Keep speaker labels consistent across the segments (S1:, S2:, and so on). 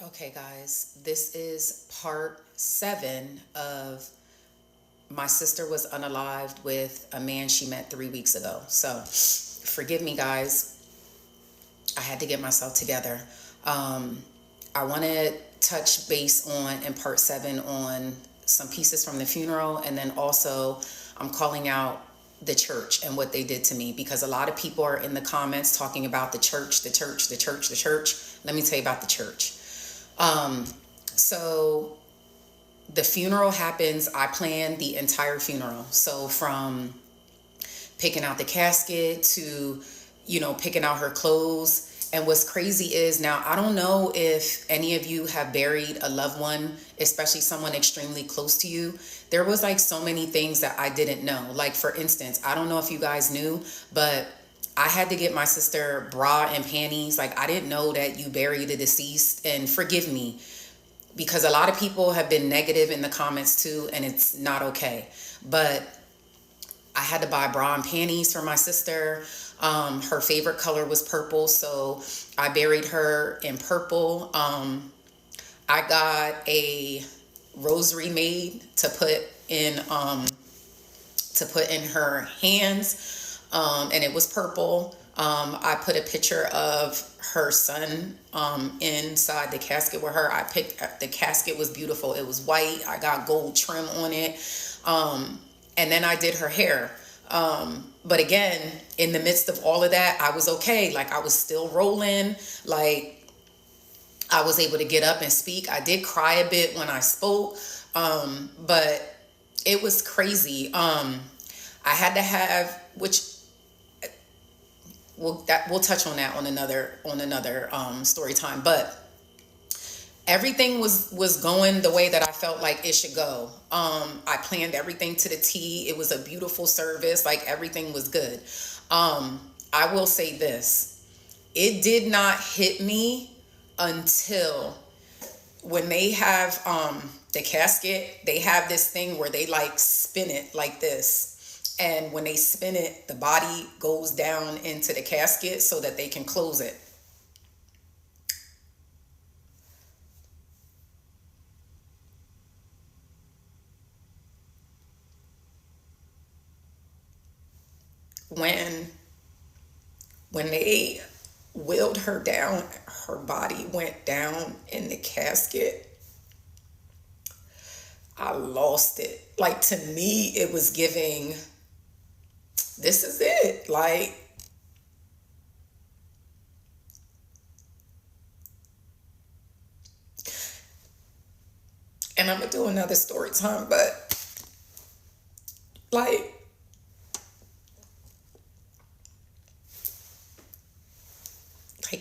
S1: Okay, guys, this is part 7 of my sister was unalived with a man she met 3 weeks ago. So, forgive me, guys. I had to get myself together. Um, I want to touch base on in part 7 on some pieces from the funeral, and then also I'm calling out the church and what they did to me because a lot of people are in the comments talking about the church, the church, the church, the church. Let me tell you about the church. Um, so the funeral happens. I planned the entire funeral. So from picking out the casket to, picking out her clothes. And what's crazy is now, I don't know if any of you have buried a loved one, especially someone extremely close to you. There was like so many things that I didn't know. Like, for instance, I don't know if you guys knew, but I had to get my sister bra and panties. Like, I didn't know that you bury the deceased. And forgive me, because a lot of people have been negative in the comments too, and it's not okay. But I had to buy bra and panties for my sister. Her favorite color was purple, so I buried her in purple. I got a rosary made to put in her hands, and it was purple. I put a picture of her son inside the casket with her. I picked the casket was beautiful. It was white. I got gold trim on it. And then I did her hair. But again, in the midst of all of that, I was okay. Like, I was still rolling. Like, I was able to get up and speak. I did cry a bit when I spoke. But it was crazy. I had to have, which we'll touch on that on another story time. But everything was going the way that I felt like it should go. I planned everything to the T. It was a beautiful service. Like, everything was good. I will say this. It did not hit me until when they have the casket, they have this thing where they like spin it like this. And when they spin it, the body goes down into the casket so that they can close it. When when they wheeled her down, her body went down in the casket. I lost it. Like, to me, it was giving, this is it. Like, and I'm gonna do another story time, but like,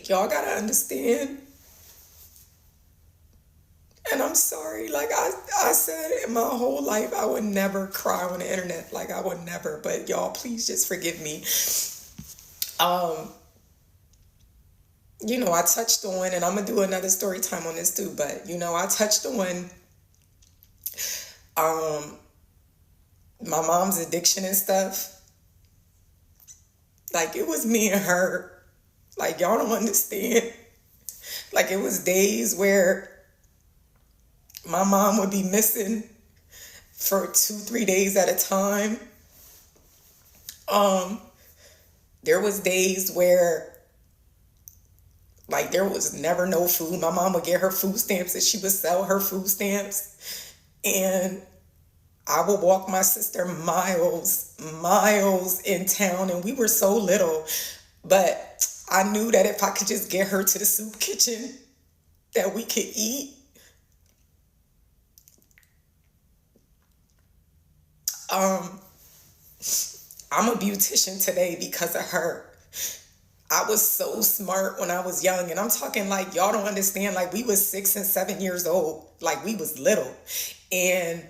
S1: y'all gotta understand. And I'm sorry, like I said in my whole life, I would never cry on the internet. Like, I would never, but y'all, please just forgive me. Um, I touched on, and I'm gonna do another story time on this too, but I touched on um my mom's addiction and stuff. Like, it was me and her. Like, y'all don't understand. Like, it was days where my mom would be missing for 2, 3 days at a time. Um, there was days where like there was never no food. My mom would get her food stamps and she would sell her food stamps. And I would walk my sister miles in town, and we were so little. But I knew that if I could just get her to the soup kitchen, that we could eat. Um, I'm a beautician today because of her. I was so smart when I was young, and I'm talking like y'all don't understand. Like, we was 6 and 7 years old, like we was little, and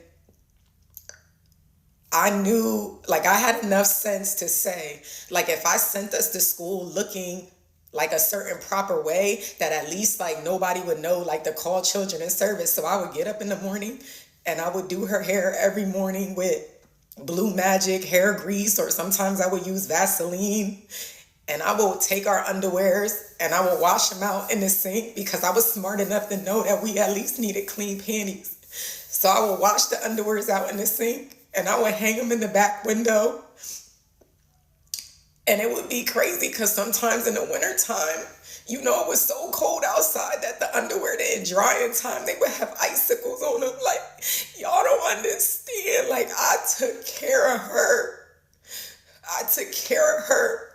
S1: I knew, like, I had enough sense to say, like, if I sent us to school looking like a certain proper way, that at least like nobody would know, like, to call children in service. So I would get up in the morning and I would do her hair every morning with Blue Magic hair grease, or sometimes I would use Vaseline. And I will take our underwears and I will wash them out in the sink because I was smart enough to know that we at least needed clean panties. So I would wash the underwears out in the sink and I would hang them in the back window. And it would be crazy because sometimes in the wintertime, you know, it was so cold outside that the underwear didn't dry in time. They would have icicles on them. Like, y'all don't understand. Like, I took care of her. I took care of her.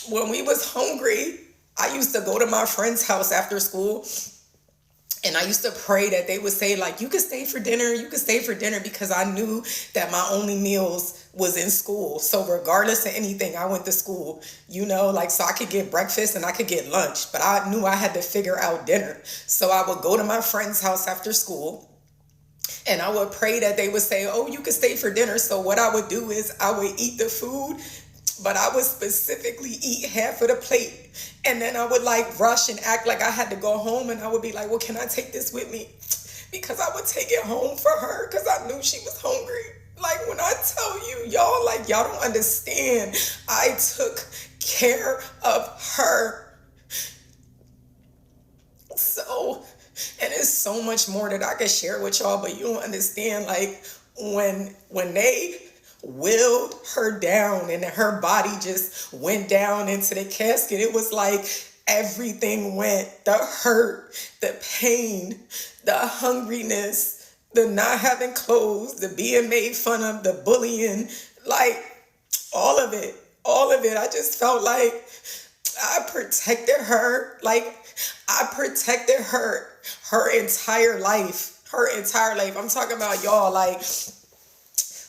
S1: When we was hungry, I used to go to my friend's house after school and I used to pray that they would say, like, you can stay for dinner, you can stay for dinner, because I knew that my only meals was in school. So regardless of anything, I went to school, you know, like, so I could get breakfast and I could get lunch, but I knew I had to figure out dinner. So I would go to my friend's house after school and I would pray that they would say, oh, you can stay for dinner. So what I would do is I would eat the food, but I would specifically eat half of the plate. And then I would like rush and act like I had to go home. And I would be like, well, can I take this with me? Because I would take it home for her because I knew she was hungry. Like, when I tell you, y'all, like, y'all don't understand. I took care of her. So, and it's so much more that I could share with y'all, but you don't understand, like, when they willed her down and her body just went down into the casket, it was like everything went. The hurt, the pain, the hungriness, the not having clothes, the being made fun of, the bullying, like all of it. I just felt like I protected her. Like, I protected her entire life. I'm talking about, y'all, like,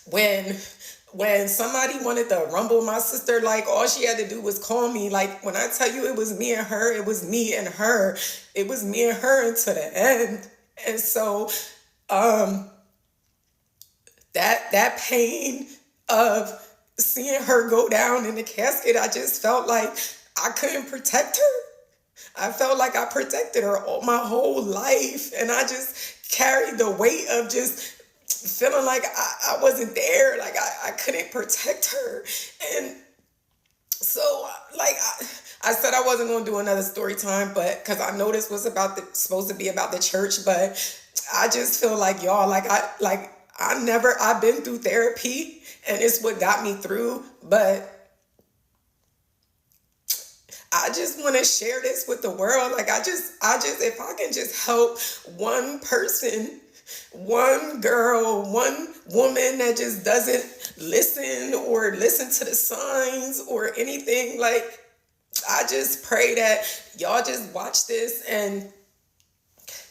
S1: when somebody wanted to rumble my sister, like, all she had to do was call me. Like, when I tell you it was me and her, it was me and her. It was me and her until the end. And so that pain of seeing her go down in the casket, I just felt like I couldn't protect her. I felt like I protected her all my whole life. And I just carried the weight of just feeling like I wasn't there, like I couldn't protect her. And so, like, I said I wasn't going to do another story time, but because I know this was supposed to be about the church, but I just feel like, y'all, I've been through therapy and it's what got me through, but I just want to share this with the world. Like, I just, if I can just help one person, one girl, one woman that just doesn't listen or listen to the signs or anything, like, I just pray that y'all just watch this and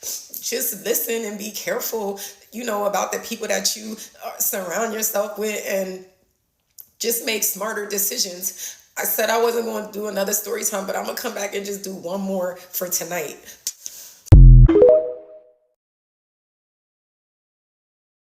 S1: just listen and be careful, you know, about the people that you surround yourself with, and just make smarter decisions. I said I wasn't going to do another story time, but I'm going to come back and just do one more for tonight.